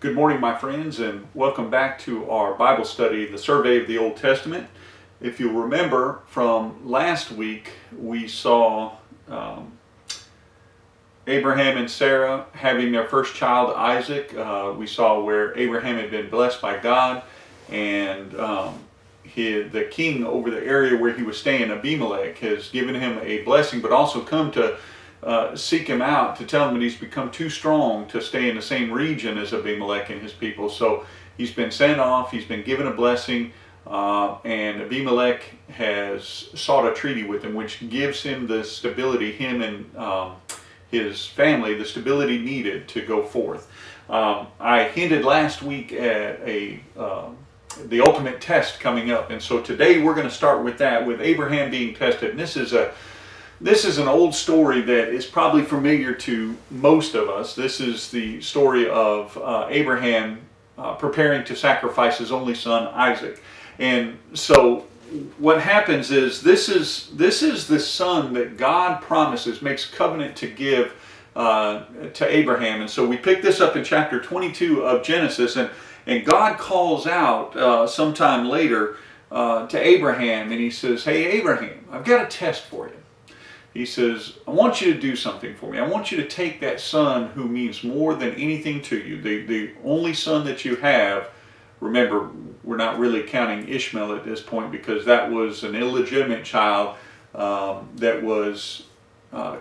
Good morning, my friends, and welcome back to our Bible study, the survey of the Old Testament. If you'll remember from last week, we saw Abraham and Sarah having their first child, Isaac. We saw where Abraham had been blessed by God, and the king over the area where he was staying, Abimelech, has given him a blessing, but also come to seek him out to tell him that he's become too strong to stay in the same region as Abimelech and his people. So he's been sent off, he's been given a blessing, and Abimelech has sought a treaty with him, which gives him the stability, him and his family, the stability needed to go forth. I hinted last week at the ultimate test coming up, and so today we're going to start with that, with Abraham being tested. And this is an old story that is probably familiar to most of us. This is the story of Abraham preparing to sacrifice his only son, Isaac. And so what happens is this is the son that God promises, makes covenant to give to Abraham. And so we pick this up in chapter 22 of Genesis, and God calls out sometime later to Abraham, and he says, "Hey Abraham, I've got a test for you." He says, "I want you to do something for me. I want you to take that son who means more than anything to you, the only son that you have." Remember, we're not really counting Ishmael at this point, because that was an illegitimate child that was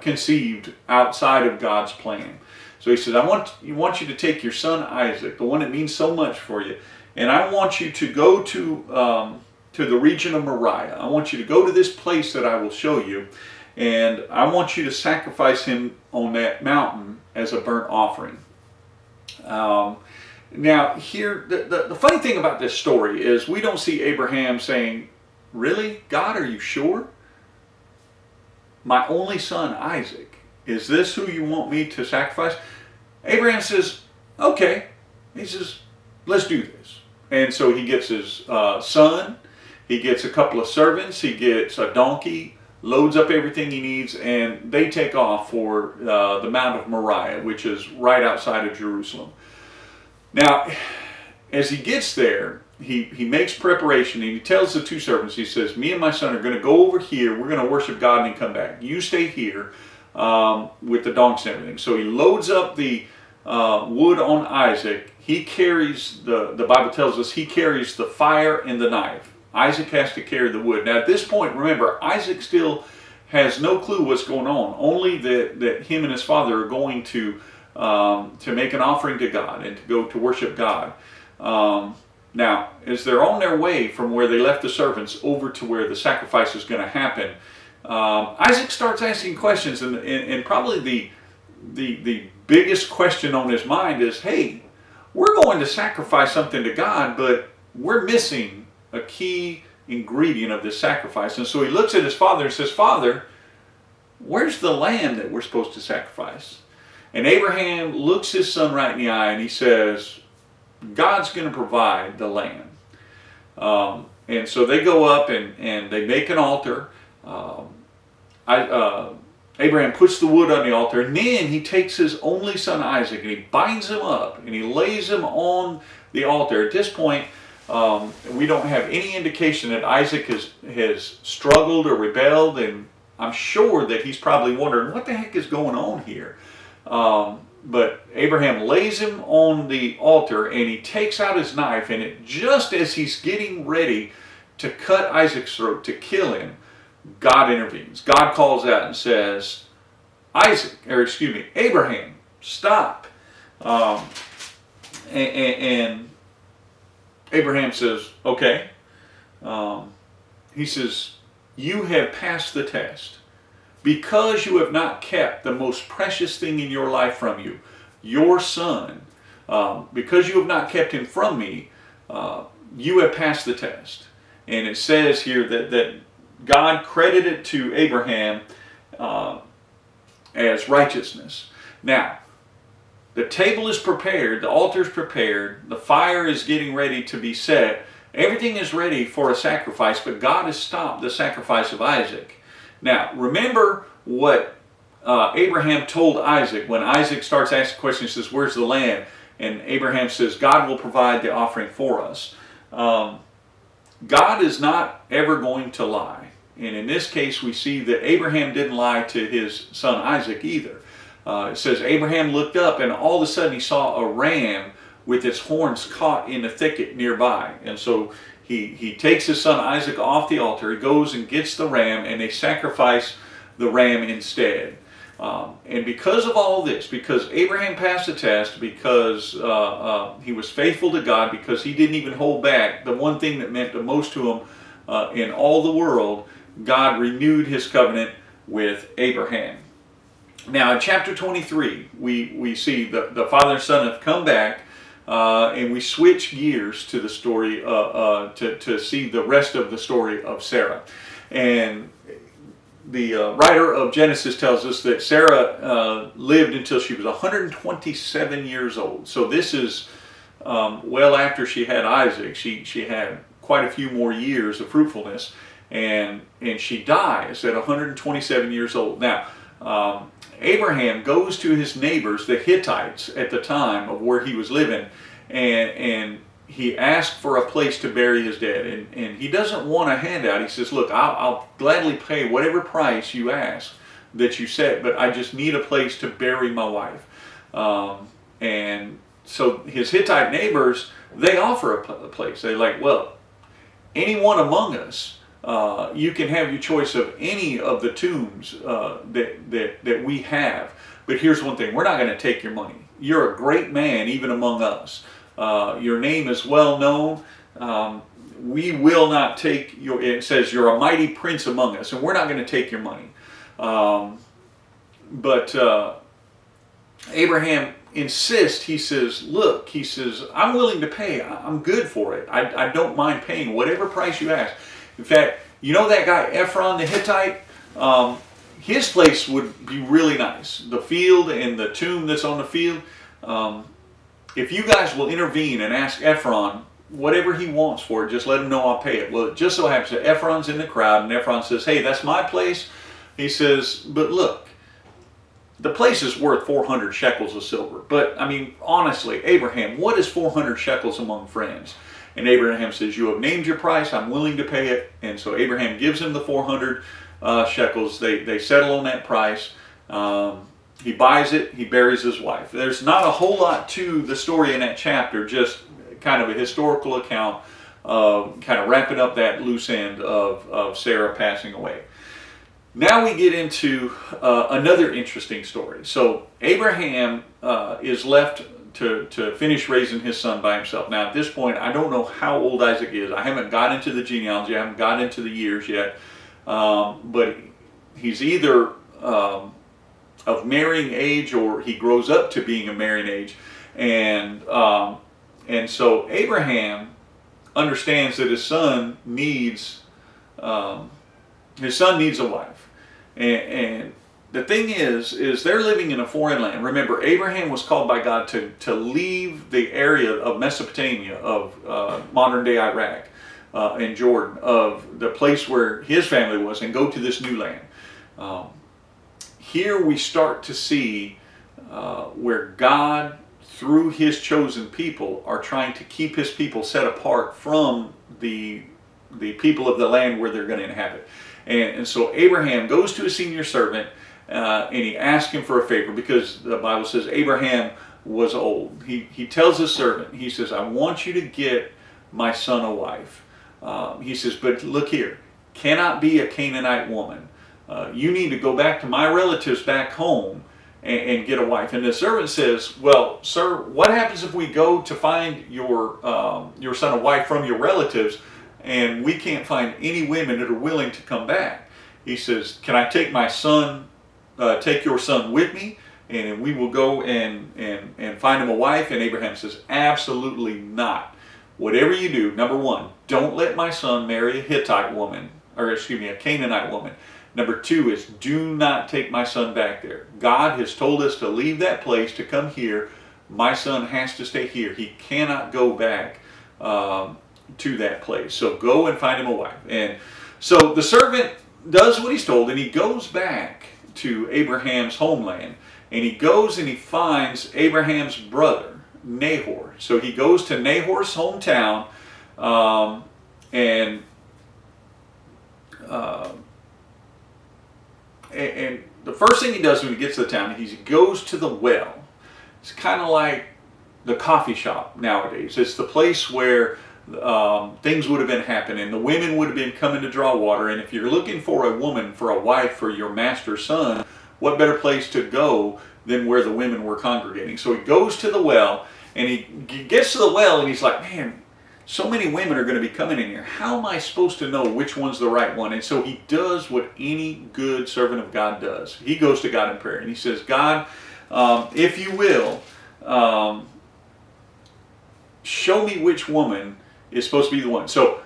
conceived outside of God's plan. So he says, I want you to take your son Isaac, the one that means so much for you, and I want you to go to the region of Moriah. I want you to go to this place that I will show you, and I want you to sacrifice him on that mountain as a burnt offering. Now, here, the funny thing about this story is we don't see Abraham saying, "Really, God, are you sure? My only son, Isaac, is this who you want me to sacrifice?" Abraham says, "Okay." He says, "Let's do this." And so he gets his son, he gets a couple of servants, he gets a donkey, loads up everything he needs, and they take off for the Mount of Moriah, which is right outside of Jerusalem. Now, as he gets there, he makes preparation, and he tells the two servants, he says, "Me and my son are going to go over here, we're going to worship God and come back. You stay here with the donkeys and everything." So he loads up the wood on Isaac. He carries, the Bible tells us, he carries the fire and the knife. Isaac has to carry the wood. Now at this point, remember, Isaac still has no clue what's going on, only that him and his father are going to make an offering to God and to go to worship God. Now, as they're on their way from where they left the servants over to where the sacrifice is going to happen, Isaac starts asking questions, and probably the biggest question on his mind is, hey, we're going to sacrifice something to God, but we're missing a key ingredient of this sacrifice. And so he looks at his father and says, "Father, where's the lamb that we're supposed to sacrifice?" And Abraham looks his son right in the eye and he says, "God's going to provide the lamb." And so they go up and they make an altar. Abraham puts the wood on the altar, and then he takes his only son Isaac and he binds him up and he lays him on the altar. At this point, we don't have any indication that Isaac has struggled or rebelled, and I'm sure that he's probably wondering, what the heck is going on here? But Abraham lays him on the altar, and he takes out his knife, and just as he's getting ready to cut Isaac's throat, to kill him, God intervenes. God calls out and says, "Abraham, stop." And Abraham says, "Okay." He says, "You have passed the test. Because you have not kept the most precious thing in your life from you, your son, because you have not kept him from me, you have passed the test." And it says here that God credited to Abraham as righteousness. Now, the table is prepared, the altar is prepared, the fire is getting ready to be set. Everything is ready for a sacrifice, but God has stopped the sacrifice of Isaac. Now, remember what Abraham told Isaac when Isaac starts asking questions, he says, "Where's the lamb?" And Abraham says, God will provide the offering for us. God is not ever going to lie. And in this case, we see that Abraham didn't lie to his son Isaac either. It says Abraham looked up, and all of a sudden he saw a ram with its horns caught in a thicket nearby. And so he takes his son Isaac off the altar. He goes and gets the ram, and they sacrifice the ram instead. And because of all this, because Abraham passed the test, because he was faithful to God, because he didn't even hold back, the one thing that meant the most to him in all the world, God renewed his covenant with Abraham. Now in chapter 23, we see the father and son have come back, and we switch gears to the story, to see the rest of the story of Sarah. And the writer of Genesis tells us that Sarah lived until she was 127 years old. So this is well after she had Isaac. She had quite a few more years of fruitfulness, and she dies at 127 years old. Now, Abraham goes to his neighbors, the Hittites, at the time of where he was living, and he asked for a place to bury his dead, and he doesn't want a handout. He says, look, I'll gladly pay whatever price you ask that you set, but I just need a place to bury my wife. And so his Hittite neighbors, they offer a place. They're like, well, anyone among us, you can have your choice of any of the tombs that we have. But here's one thing, we're not going to take your money. You're a great man even among us. Your name is well known. We will not take your, it says you're a mighty prince among us, and we're not going to take your money. But Abraham insists. He says, look, he says, I'm willing to pay. I'm good for it. I don't mind paying whatever price you ask. In fact, you know that guy Ephron the Hittite? His place would be really nice. The field and the tomb that's on the field. If you guys will intervene and ask Ephron whatever he wants for it, just let him know I'll pay it. Well, it just so happens that Ephron's in the crowd, and Ephron says, hey, that's my place. He says, but look, the place is worth 400 shekels of silver. But, I mean, honestly, Abraham, what is 400 shekels among friends? And Abraham says, you have named your price, I'm willing to pay it. And so Abraham gives him the 400 shekels. They settle on that price. He buys it, he buries his wife. There's not a whole lot to the story in that chapter, just kind of a historical account of kind of wrapping up that loose end of Sarah passing away. Now we get into another interesting story. So Abraham is left to finish raising his son by himself. Now at this point, I don't know how old Isaac is. I haven't got into the genealogy, I haven't got into the years yet. But he's either of marrying age, or he grows up to being a marrying age, and so Abraham understands that his son needs a wife, and the thing is they're living in a foreign land. Remember, Abraham was called by God to leave the area of Mesopotamia, of modern day Iraq and Jordan, of the place where his family was, and go to this new land. Here we start to see where God, through his chosen people, are trying to keep his people set apart from the people of the land where they're going to inhabit. And so Abraham goes to his senior servant, and he asks him for a favor, because the Bible says Abraham was old. He tells his servant, he says, I want you to get my son a wife. He says, but look here, cannot be a Canaanite woman. You need to go back to my relatives back home and get a wife. And the servant says, well, sir, what happens if we go to find your son a wife from your relatives, and we can't find any women that are willing to come back? He says, can I take my son, take your son with me, and we will go and find him a wife? And Abraham says, absolutely not. Whatever you do, number one, don't let my son marry a Hittite woman, or excuse me, a Canaanite woman. Number two is, do not take my son back there. God has told us to leave that place to come here. My son has to stay here. He cannot go back to that place. So go and find him a wife. And so the servant does what he's told, and he goes back to Abraham's homeland. And he goes and he finds Abraham's brother, Nahor. So he goes to Nahor's hometown, and the first thing he does when he gets to the town, he goes to the well. It's kind of like the coffee shop nowadays. It's the place where things would have been happening. The women would have been coming to draw water. And if you're looking for a woman, for a wife, for your master's son, what better place to go than where the women were congregating? So he goes to the well, and he gets to the well, and he's like, man, so many women are going to be coming in here. How am I supposed to know which one's the right one? And so he does what any good servant of God does. He goes to God in prayer, and he says, God, if you will, show me which woman is supposed to be the one. So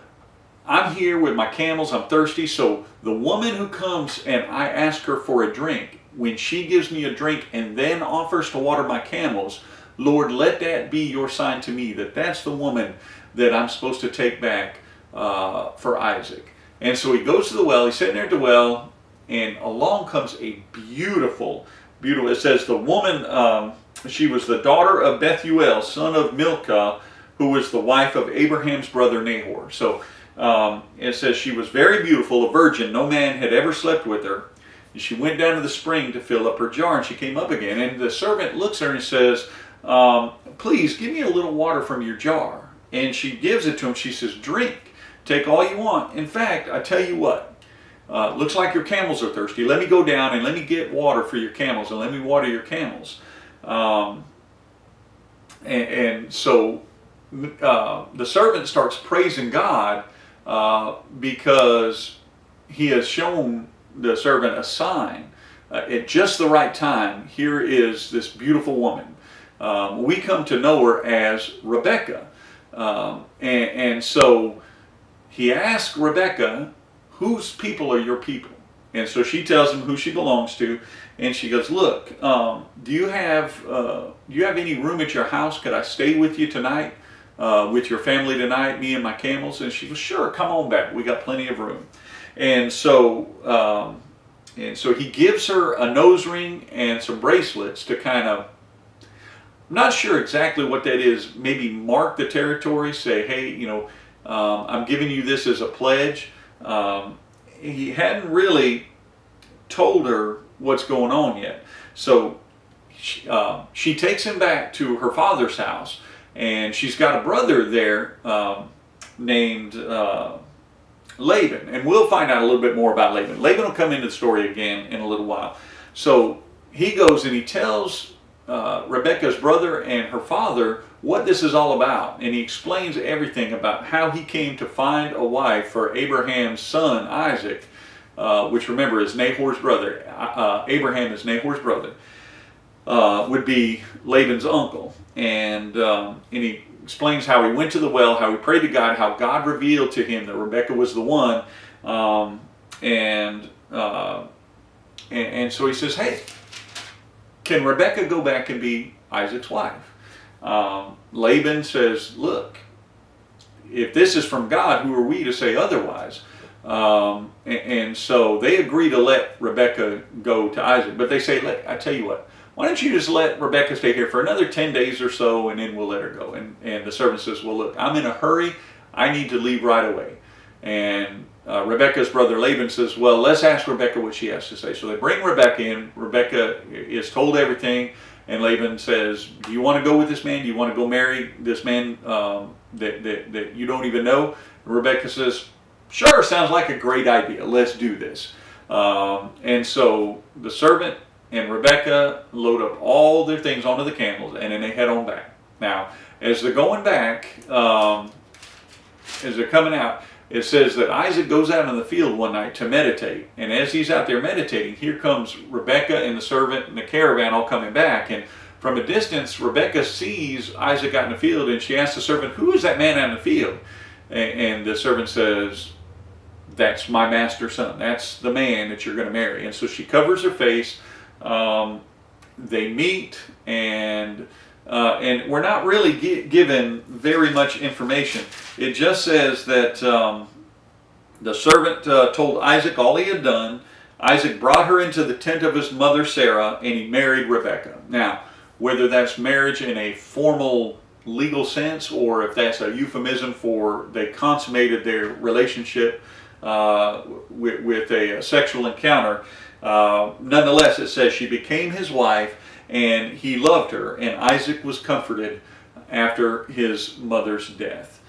I'm here with my camels, I'm thirsty, so the woman who comes and I ask her for a drink, when she gives me a drink and then offers to water my camels, Lord, let that be your sign to me that that's the woman that I'm supposed to take back for Isaac. And so he goes to the well, he's sitting there at the well, and along comes a beautiful, it says the woman, she was the daughter of Bethuel, son of Milcah, who was the wife of Abraham's brother Nahor. So it says she was very beautiful, a virgin, no man had ever slept with her. And she went down to the spring to fill up her jar, and she came up again. And the servant looks at her and says, please give me a little water from your jar. And she gives it to him. She says, drink, take all you want. In fact, I tell you what, looks like your camels are thirsty. Let me go down and let me get water for your camels, and let me water your camels. And so the servant starts praising God because he has shown the servant a sign at just the right time. Here is this beautiful woman. We come to know her as Rebecca. And so he asks Rebecca, whose people are your people? And so she tells him who she belongs to, and she goes, look, do you have any room at your house? Could I stay with you tonight, with your family tonight, me and my camels? And she goes, sure, come on back. We got plenty of room. And so he gives her a nose ring and some bracelets to kind of, I'm not sure exactly what that is, maybe mark the territory, say, hey, I'm giving you this as a pledge. He hadn't really told her what's going on yet. So she takes him back to her father's house, and she's got a brother there named Laban. And we'll find out a little bit more about Laban. Laban will come into the story again in a little while. So he goes and he tells Rebecca's brother and her father what this is all about, and he explains everything about how he came to find a wife for Abraham's son Isaac, which remember is Nahor's brother. Abraham is Nahor's brother, would be Laban's uncle, and he explains how he went to the well, how he prayed to God, how God revealed to him that Rebecca was the one, and so he says, hey, can Rebecca go back and be Isaac's wife? Laban says, look, if this is from God, who are we to say otherwise? And so they agree to let Rebecca go to Isaac. But they say, I tell you what, why don't you just let Rebecca stay here for another 10 days or so, and then we'll let her go. And the servant says, well, look, I'm in a hurry. I need to leave right away. And Rebecca's brother Laban says, well, let's ask Rebecca what she has to say. So they bring Rebecca in. Rebecca is told everything. And Laban says, do you want to go with this man? Do you want to go marry this man that you don't even know? And Rebecca says, sure, sounds like a great idea. Let's do this. And so the servant and Rebecca load up all their things onto the camels, and then they head on back. Now, as they're going back, as they're coming out, it says that Isaac goes out in the field one night to meditate. And as he's out there meditating, here comes Rebecca and the servant and the caravan all coming back. And from a distance, Rebecca sees Isaac out in the field, and she asks the servant, who is that man out in the field? And the servant says, that's my master's son. That's the man that you're going to marry. And so she covers her face. They meet, and we're not really given very much information. It just says that the servant told Isaac all he had done. Isaac brought her into the tent of his mother Sarah, and he married Rebecca. Now, whether that's marriage in a formal legal sense or if that's a euphemism for they consummated their relationship with a sexual encounter. Nonetheless, it says she became his wife and he loved her, and Isaac was comforted after his mother's death.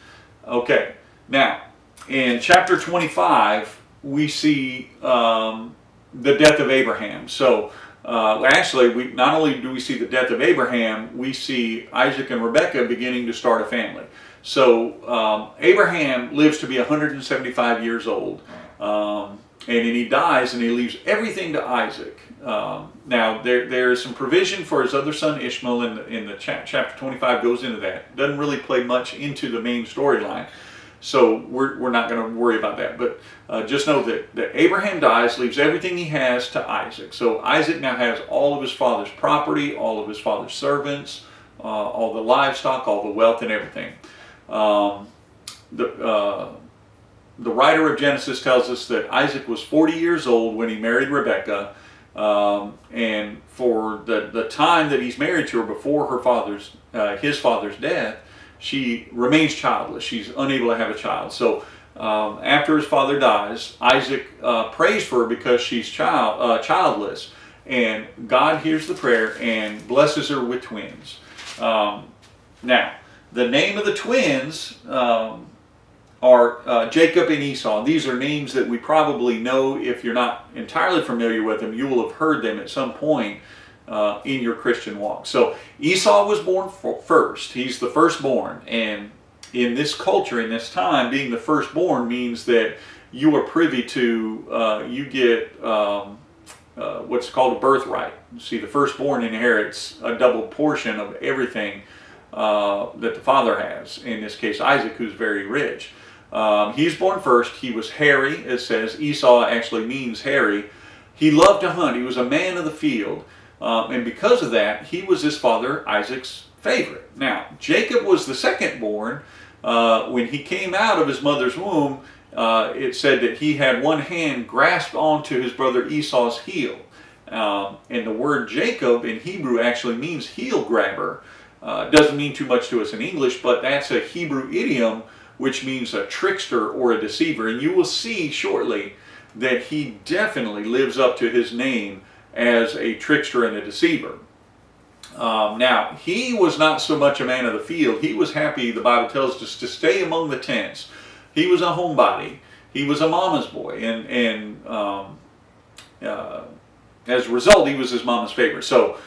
Okay, now in chapter 25 we see the death of Abraham. So actually, not only do we see the death of Abraham, we see Isaac and Rebekah beginning to start a family. So Abraham lives to be 175 years old, and then he dies and he leaves everything to Isaac. Now there is some provision for his other son Ishmael in the chapter 25 goes into that. Doesn't really play much into the main storyline, so we're not going to worry about that. But just know that Abraham dies, leaves everything he has to Isaac. So Isaac now has all of his father's property, all of his father's servants, all the livestock, all the wealth and everything. The writer of Genesis tells us that Isaac was 40 years old when he married Rebekah, and for the time that he's married to her before his father's death, she remains childless. She's unable to have a child. So after his father dies, Isaac prays for her because she's childless, and God hears the prayer and blesses her with twins. Now, the name of the twins are Jacob and Esau. These are names that we probably know. If you're not entirely familiar with them, you will have heard them at some point in your Christian walk. So Esau was born first. He's the firstborn. And in this culture, in this time, being the firstborn means that you are privy to, you get what's called a birthright. See, the firstborn inherits a double portion of everything that the father has. In this case, Isaac, who's very rich. He's born first. He was hairy, it says. Esau actually means hairy. He loved to hunt. He was a man of the field. And because of that, he was his father Isaac's favorite. Now, Jacob was the second born. When he came out of his mother's womb, it said that he had one hand grasped onto his brother Esau's heel. And the word Jacob in Hebrew actually means heel grabber. Doesn't mean too much to us in English, but that's a Hebrew idiom which means a trickster or a deceiver. And you will see shortly that he definitely lives up to his name as a trickster and a deceiver. Now, he was not so much a man of the field. He was happy, the Bible tells us, to stay among the tents. He was a homebody. He was a mama's boy. And as a result, he was his mama's favorite. So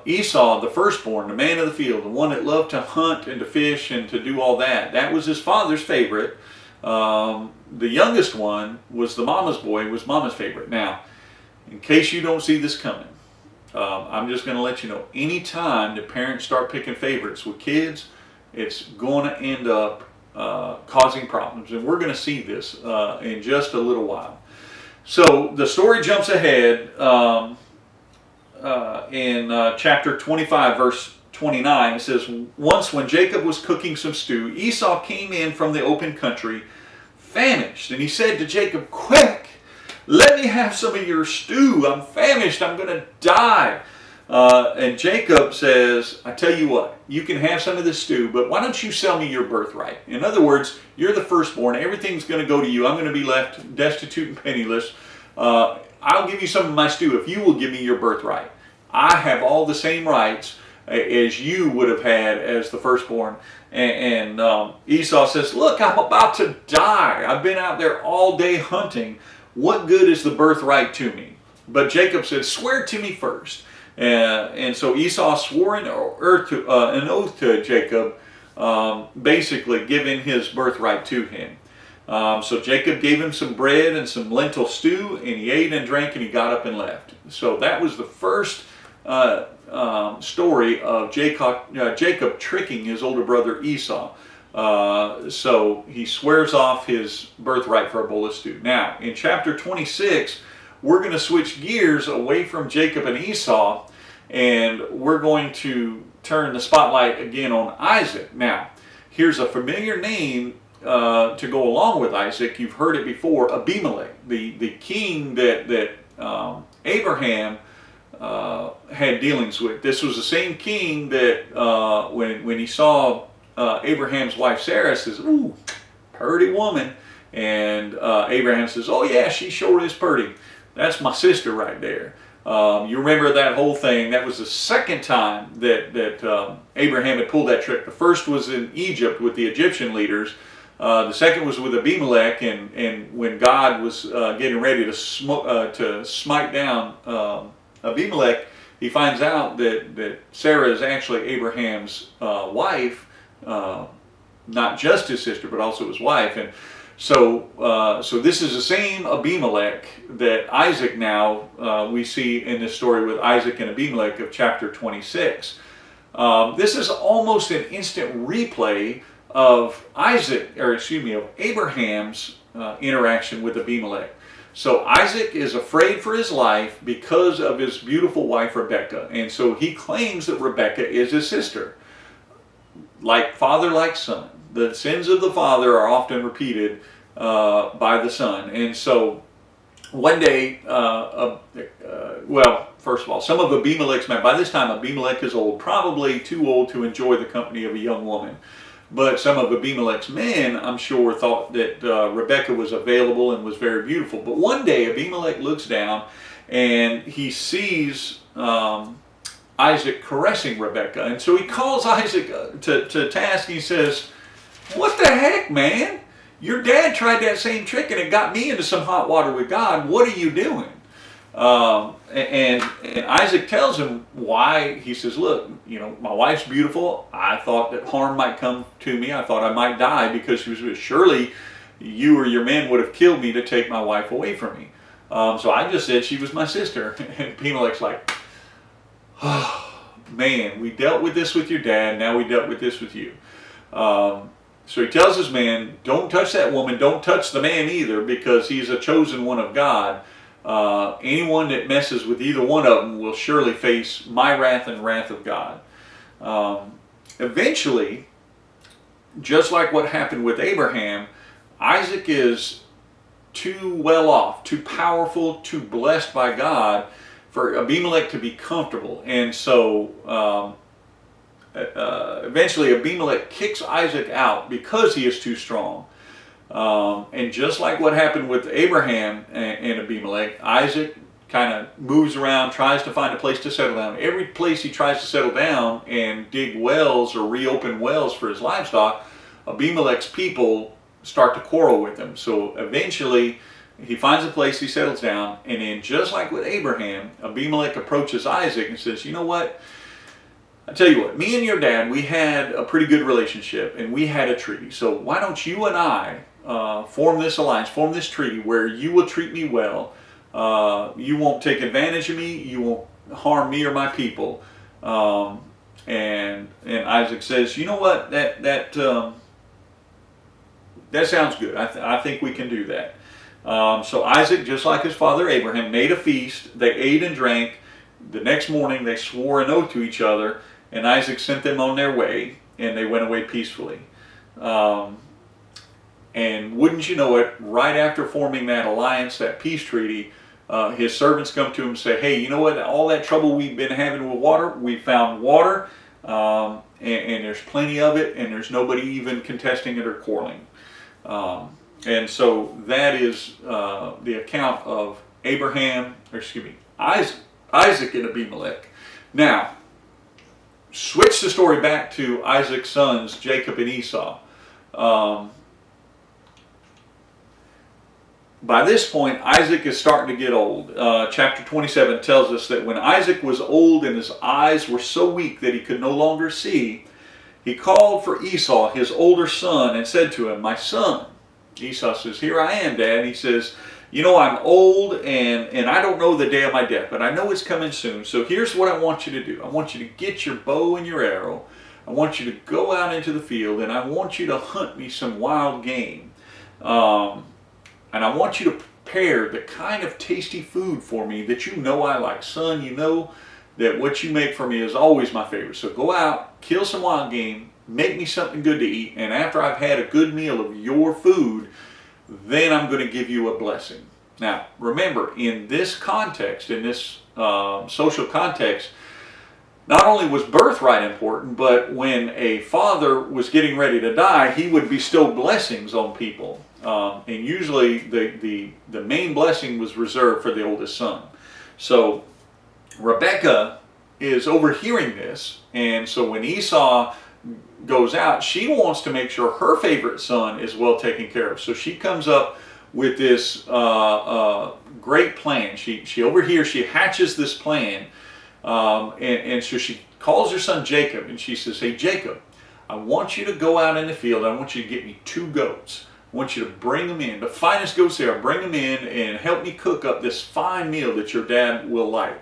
Esau, the firstborn, the man of the field, the one that loved to hunt and to fish and to do all that, that was his father's favorite. The youngest one was the mama's boy, was mama's favorite. Now, in case you don't see this coming, I'm just going to let you know, anytime the parents start picking favorites with kids, it's going to end up causing problems. And we're going to see this in just a little while. So the story jumps ahead in chapter 25, verse 29. It says, once when Jacob was cooking some stew, Esau came in from the open country, famished. And he said to Jacob, quick, let me have some of your stew. I'm famished. I'm going to die. And Jacob says, I tell you what, you can have some of this stew, but why don't you sell me your birthright? In other words, you're the firstborn. Everything's going to go to you. I'm going to be left destitute and penniless. I'll give you some of my stew if you will give me your birthright. I have all the same rights as you would have had as the firstborn. And Esau says, look, I'm about to die. I've been out there all day hunting. What good is the birthright to me? But Jacob said, swear to me first. And so Esau swore an oath to Jacob, basically giving his birthright to him. So Jacob gave him some bread and some lentil stew, and he ate and drank, and he got up and left. So that was the first story of Jacob tricking his older brother Esau. So he swears off his birthright for a bowl of stew. Now, in chapter 26, we're going to switch gears away from Jacob and Esau, and we're going to turn the spotlight again on Isaac. Now, here's a familiar name to go along with Isaac. You've heard it before, Abimelech, the king that Abraham had dealings with. This was the same king that when he saw Abraham's wife Sarah, says, "Ooh, pretty woman," and Abraham says, "Oh yeah, she sure is pretty. That's my sister right there." You remember that whole thing? That was the second time that Abraham had pulled that trick. The first was in Egypt with the Egyptian leaders. The second was with Abimelech, and when God was getting ready to smite down Abimelech, he finds out that Sarah is actually Abraham's wife, not just his sister, but also his wife. And so this is the same Abimelech that Isaac now we see in this story with Isaac and Abimelech of chapter 26. This is almost an instant replay of Abraham's interaction with Abimelech. So Isaac is afraid for his life because of his beautiful wife Rebekah, and so he claims that Rebekah is his sister. Like father, like son. The sins of the father are often repeated by the son. And so one day, first of all, some of Abimelech's men, by this time Abimelech is old, probably too old to enjoy the company of a young woman. But some of Abimelech's men, I'm sure, thought that Rebekah was available and was very beautiful. But one day Abimelech looks down and he sees Isaac caressing Rebekah. And so he calls Isaac to task. He says, "What the heck, man? Your dad tried that same trick and it got me into some hot water with God. What are you doing?" And Isaac tells him why. He says, "Look, my wife's beautiful. I thought that harm might come to me. I thought I might die because she was, surely you or your men would have killed me to take my wife away from me. So I just said she was my sister." And Abimelech's like, "Oh, man, we dealt with this with your dad. Now we dealt with this with you." So he tells his man, "Don't touch that woman. Don't touch the man either, because he's a chosen one of God. Anyone that messes with either one of them will surely face my wrath and wrath of God." Eventually, just like what happened with Abraham, Isaac is too well off, too powerful, too blessed by God for Abimelech to be comfortable. And so eventually Abimelech kicks Isaac out because he is too strong. And just like what happened with Abraham and Abimelech, Isaac kind of moves around, tries to find a place to settle down. Every place he tries to settle down and dig wells or reopen wells for his livestock, Abimelech's people start to quarrel with him. So eventually he finds a place, he settles down, and then just like with Abraham, Abimelech approaches Isaac and says, "You know what? I tell you what, me and your dad, we had a pretty good relationship and we had a treaty. So why don't you and I form this alliance, form this treaty where you will treat me well. You won't take advantage of me. You won't harm me or my people." And Isaac says, "You know what? That sounds good. I think we can do that." So Isaac, just like his father Abraham, made a feast. They ate and drank. The next morning they swore an oath to each other, and Isaac sent them on their way, and they went away peacefully. And wouldn't you know it, right after forming that alliance, that peace treaty, his servants come to him and say, "Hey, you know what? All that trouble we've been having with water, we found water, and there's plenty of it, and there's nobody even contesting it or quarreling." And so that is the account of Isaac and Abimelech. Now, switch the story back to Isaac's sons, Jacob and Esau. By this point, Isaac is starting to get old. Chapter 27 tells us that when Isaac was old and his eyes were so weak that he could no longer see, he called for Esau, his older son, and said to him, "My son." Esau says, "Here I am, Dad." He says, "You know, I'm old and I don't know the day of my death, but I know it's coming soon. So here's what I want you to do. I want you to get your bow and your arrow. I want you to go out into the field and I want you to hunt me some wild game. And I want you to prepare the kind of tasty food for me that you know I like. Son, you know that what you make for me is always my favorite. So go out, kill some wild game, make me something good to eat, and after I've had a good meal of your food, then I'm going to give you a blessing." Now, remember, in this context, in this social context, not only was birthright important, but when a father was getting ready to die, he would bestow blessings on people. And usually the main blessing was reserved for the oldest son. So Rebekah is overhearing this, and so when Esau goes out, she wants to make sure her favorite son is well taken care of. So she comes up with this great plan. She overhears, she hatches this plan, and so she calls her son Jacob, and she says, hey Jacob, I want you to go out in the field. I want you to get me 2 goats. I want you to bring them in, the finest goats there. Bring them in and help me cook up this fine meal that your dad will like.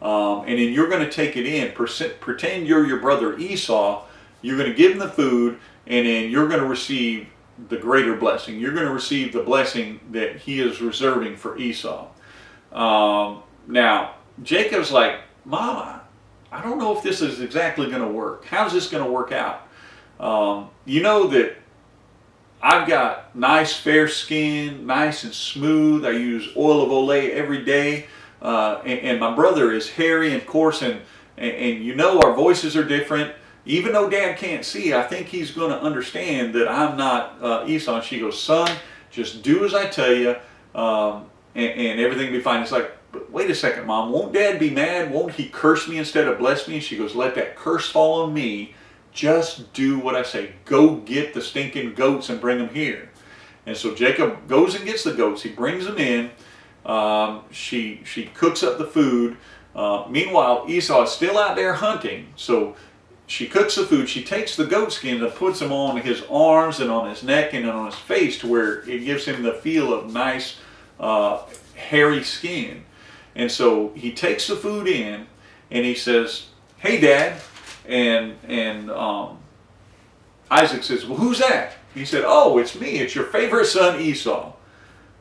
And then you're going to take it in. Pretend you're your brother Esau. You're going to give him the food, and then you're going to receive the greater blessing. You're going to receive the blessing that he is reserving for Esau. Now, Jacob's like, Mama, I don't know if this is exactly going to work. How's this going to work out? You know that I've got nice fair skin, nice and smooth. I use oil of Olay every day. And my brother is hairy and coarse, and you know our voices are different. Even though Dad can't see, I think he's going to understand that I'm not Esau. And she goes, son, just do as I tell you, and everything will be fine. It's like, but wait a second, Mom, won't Dad be mad? Won't he curse me instead of bless me? And she goes, let that curse fall on me. Just do what I say. Go get the stinking goats and bring them here. And so Jacob goes and gets the goats. He brings them in. She cooks up the food. Meanwhile, Esau is still out there hunting. So she cooks the food. She takes the goat skin and puts them on his arms and on his neck and on his face to where it gives him the feel of nice hairy skin. And so he takes the food in and he says, hey Dad. And Isaac says, well, who's that? He said, oh, it's me. It's your favorite son Esau.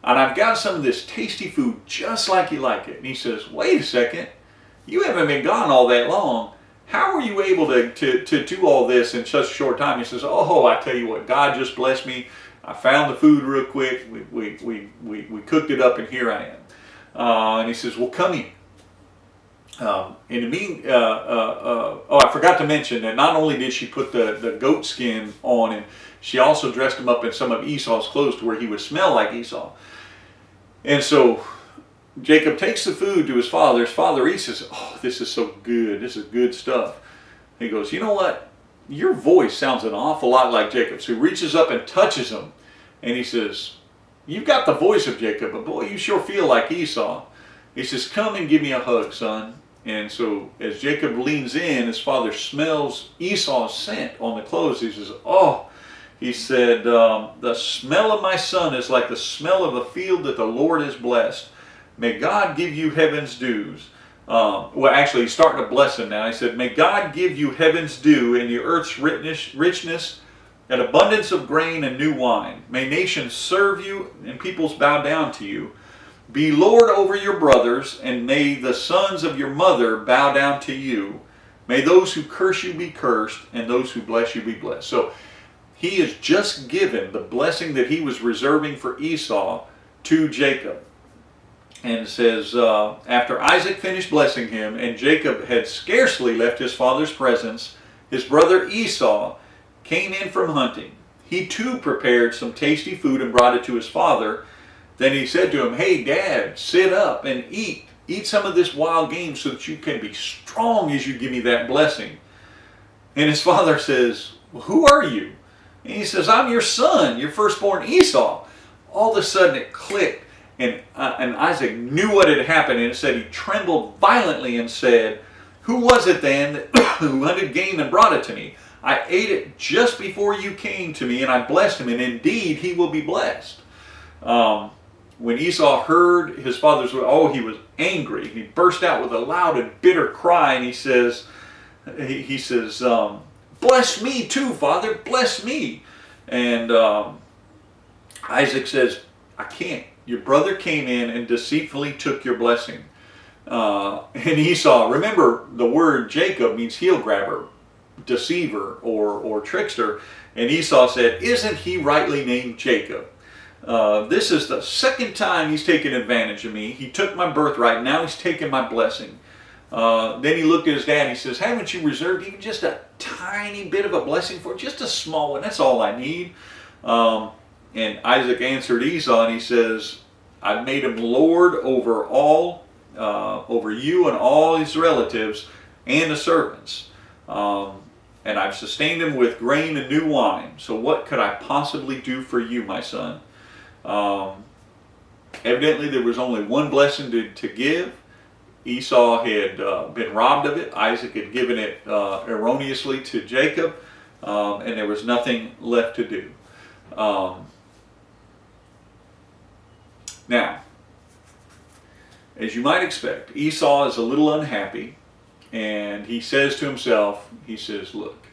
And I've got some of this tasty food just like you like it. And he says, wait a second. You haven't been gone all that long. How were you able to do all this in such a short time? He says, oh, I tell you what, God just blessed me. I found the food real quick. We cooked it up, and here I am. And he says, well, come in. I forgot to mention that not only did she put the goat skin on him, she also dressed him up in some of Esau's clothes to where he would smell like Esau. And so Jacob takes the food to his father. His father eats. Says, oh, this is so good. This is good stuff. He goes, you know what? Your voice sounds an awful lot like Jacob. So he reaches up and touches him. And he says, you've got the voice of Jacob, but boy, you sure feel like Esau. He says, come and give me a hug, son. And so as Jacob leans in, his father smells Esau's scent on the clothes. He says, oh, he said, the smell of my son is like the smell of a field that the Lord has blessed. May God give you heaven's dews. Well, actually, he's starting to bless him now. He said, may God give you heaven's dew and the earth's richness, an abundance of grain and new wine. May nations serve you and peoples bow down to you. Be Lord over your brothers, and may the sons of your mother bow down to you. May those who curse you be cursed, and those who bless you be blessed. So he is just given the blessing that he was reserving for Esau to Jacob. And it says, after Isaac finished blessing him, and Jacob had scarcely left his father's presence, his brother Esau came in from hunting. He too prepared some tasty food and brought it to his father. Then he said to him, hey, Dad, sit up and eat. Eat some of this wild game so that you can be strong as you give me that blessing. And his father says, well, who are you? And he says, I'm your son, your firstborn Esau. All of a sudden it clicked, and Isaac knew what had happened. And it said he trembled violently and said, who was it then who hunted game and brought it to me? I ate it just before you came to me, and I blessed him, and indeed he will be blessed. When Esau heard his father's voice, oh, he was angry. He burst out with a loud and bitter cry, and he says, bless me too, Father, bless me. And Isaac says, I can't. Your brother came in and deceitfully took your blessing. And Esau, remember the word Jacob means heel grabber, deceiver, or trickster. And Esau said, isn't he rightly named Jacob? This is the second time he's taken advantage of me. He took my birthright. Now he's taken my blessing. Then he looked at his dad and he says, haven't you reserved even just a tiny bit of a blessing for it? Just a small one. That's all I need. And Isaac answered Esau and he says, I've made him Lord over all, over you and all his relatives and the servants. And I've sustained him with grain and new wine. So what could I possibly do for you, my son? Evidently there was only one blessing to give. Esau had been robbed of it. Isaac had given it erroneously to Jacob, and there was nothing left to do. Now, as you might expect, Esau is a little unhappy, and he says to himself, he says, look,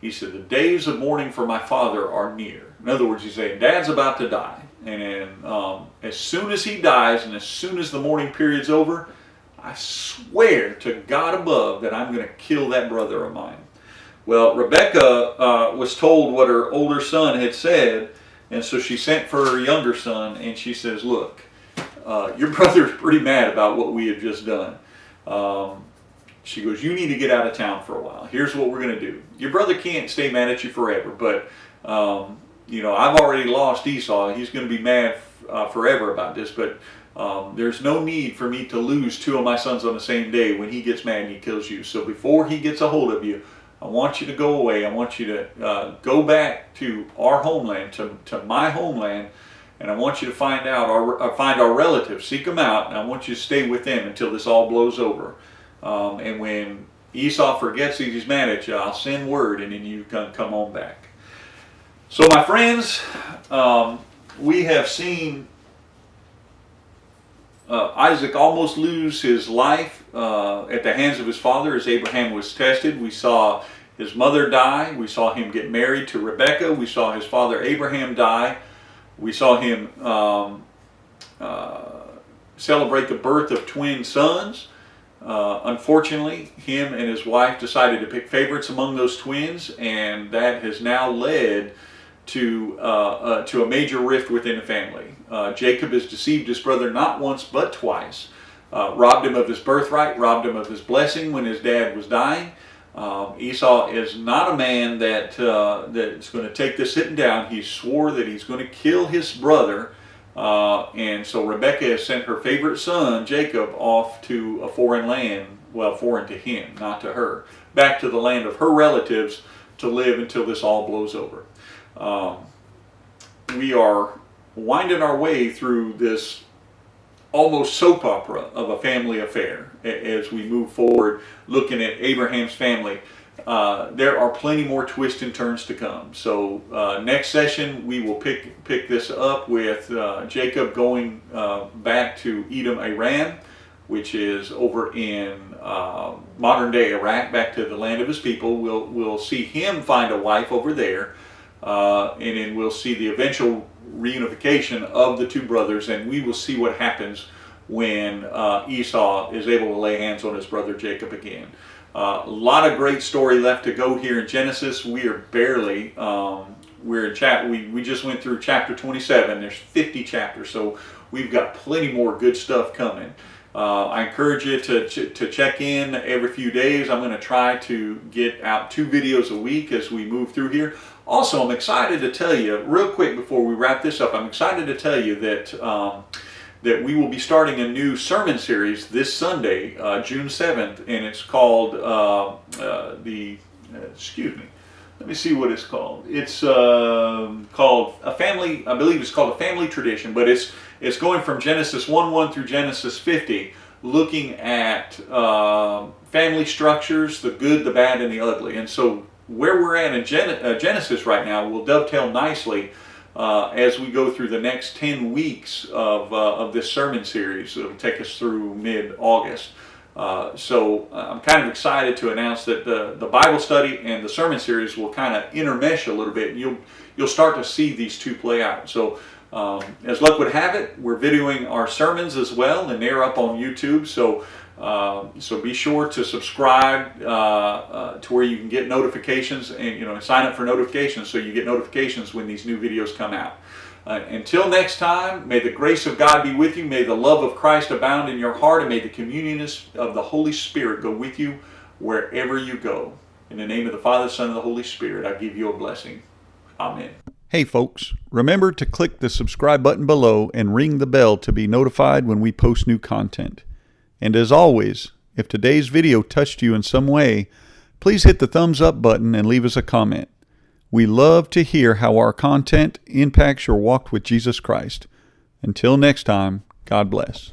he said, the days of mourning for my father are near. In other words, he's saying, Dad's about to die. And as soon as he dies and as soon as the mourning period's over, I swear to God above that I'm going to kill that brother of mine. Well, Rebekah was told what her older son had said, and so she sent for her younger son, and she says, look, your brother's pretty mad about what we have just done. She goes, you need to get out of town for a while. Here's what we're going to do. Your brother can't stay mad at you forever, but you know, I've already lost Esau. He's going to be mad forever about this, but there's no need for me to lose two of my sons on the same day when he gets mad and he kills you. So before he gets a hold of you, I want you to go away. I want you to go back to our homeland, to my homeland, and I want you to find our relatives, seek them out, and I want you to stay with them until this all blows over. And when Esau forgets that he's mad at you, I'll send word, and then you can come on back. So my friends, we have seen Isaac almost lose his life at the hands of his father as Abraham was tested. We saw his mother die. We saw him get married to Rebekah. We saw his father Abraham die. We saw him celebrate the birth of twin sons. Unfortunately, him and his wife decided to pick favorites among those twins, and that has now led to a major rift within the family. Jacob has deceived his brother not once but twice, robbed him of his birthright, robbed him of his blessing when his dad was dying. Esau is not a man that's going to take this sitting down. He swore that he's going to kill his brother, and so Rebekah has sent her favorite son, Jacob, off to a foreign land, well, foreign to him, not to her, back to the land of her relatives to live until this all blows over. We are winding our way through this almost soap opera of a family affair as we move forward looking at Abraham's family. There are plenty more twists and turns to come. So next session we will pick this up with Jacob going back to Edom, Aram, which is over in modern day Iraq, back to the land of his people. We'll see him find a wife over there. And then we'll see the eventual reunification of the two brothers, and we will see what happens when Esau is able to lay hands on his brother Jacob again. A lot of great story left to go here in Genesis. We are barely, we just went through chapter 27. There's 50 chapters, so we've got plenty more good stuff coming. I encourage you to check in every few days. I'm going to try to get out 2 videos a week as we move through here. Also, I'm excited to tell you, real quick before we wrap this up, I'm excited to tell you that that we will be starting a new sermon series this Sunday, June 7th, and it's called excuse me, let me see what it's called. It's called A Family, I believe it's called A Family Tradition, but it's going from Genesis 1:1 through Genesis 50, looking at family structures, the good, the bad, and the ugly. And so where we're at in Genesis right now will dovetail nicely as we go through the next 10 weeks of this sermon series. It'll take us through mid-August. So I'm kind of excited to announce that the Bible study and the sermon series will kind of intermesh a little bit, and you'll start to see these two play out. So as luck would have it, we're videoing our sermons as well, and they're up on YouTube. So be sure to subscribe to where you can get notifications, and sign up for notifications so you get notifications when these new videos come out. Until next time, may the grace of God be with you. May the love of Christ abound in your heart, and may the communion of the Holy Spirit go with you wherever you go. In the name of the Father, Son, and the Holy Spirit, I give you a blessing. Amen. Hey folks, remember to click the subscribe button below and ring the bell to be notified when we post new content. And as always, if today's video touched you in some way, please hit the thumbs up button and leave us a comment. We love to hear how our content impacts your walk with Jesus Christ. Until next time, God bless.